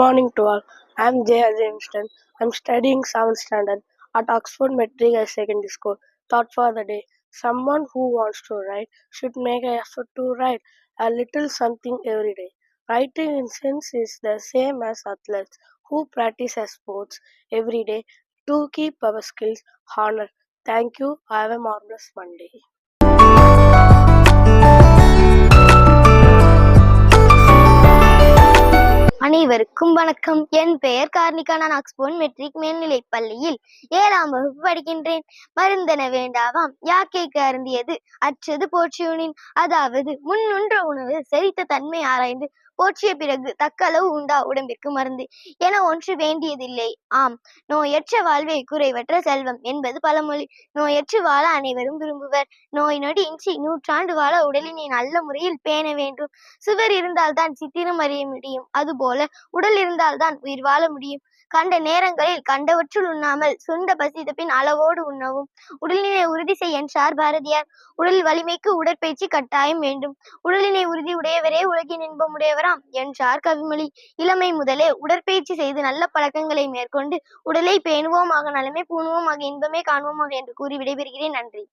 morning to all. I am J. Jameson. I am studying 7th standard at Oxford Metric High Secondary School. Thought for the day. Someone who wants to write should make an effort to write a little something every day. Writing in sense is the same as athletes who practice sports every day to keep our skills honored. Thank you. Have a marvelous Monday. அனைவருக்கும் வணக்கம். என் பெயர் கார்னிகா. நான் Oxford matric மேல்நிலைப் பள்ளியில் 7ஆம் வகுப்பு படிக்கின்றேன். மருந்தென வேண்டாவாம் யாக்கைக்கு அருந்தியது அற்றது போற்றியுனின். அதாவது முன்னுன்ற உணவு செரித்த தன்மை ஆராய்ந்து போற்றிய பிறகு தக்க அளவு உண்டா உடம்பிற்கு மருந்து என ஒன்று வேண்டியதில்லை. ஆம், நோயற்ற வாழ்வே குறைவற்ற செல்வம் என்பது பழமொழி. நோயற்று வாழ அனைவரும் விரும்புவர். நோய் நொடி இன்றி 100 வாழ உடலினை நல்ல முறையில் பேண வேண்டும். சுவர் இருந்தால்தான் சித்திரம் அறிய முடியும். அதுபோல உடல் இருந்தால்தான் உயிர் வாழ முடியும். கண்ட நேரங்களில் கண்டவற்றுள் உண்ணாமல் சுண்ட பசித்த பின் அளவோடு உண்ணவும். உடலினை உறுதி செய் என்றார் பாரதியார். உடல் வலிமைக்கு உடற்பயிற்சி கட்டாயம் வேண்டும். உடலினை உறுதி உடையவரே உலகின் இன்பம் உடையவராம் என்றார் கவிமொழி. இளமை முதலே உடற்பயிற்சி செய்து நல்ல பழக்கங்களை மேற்கொண்டு உடலை பேணுவோமாக, நலமே பூணுவோமாக, இன்பமே காணுவோமாக என்று கூறி விடைபெறுகிறேன். நன்றி.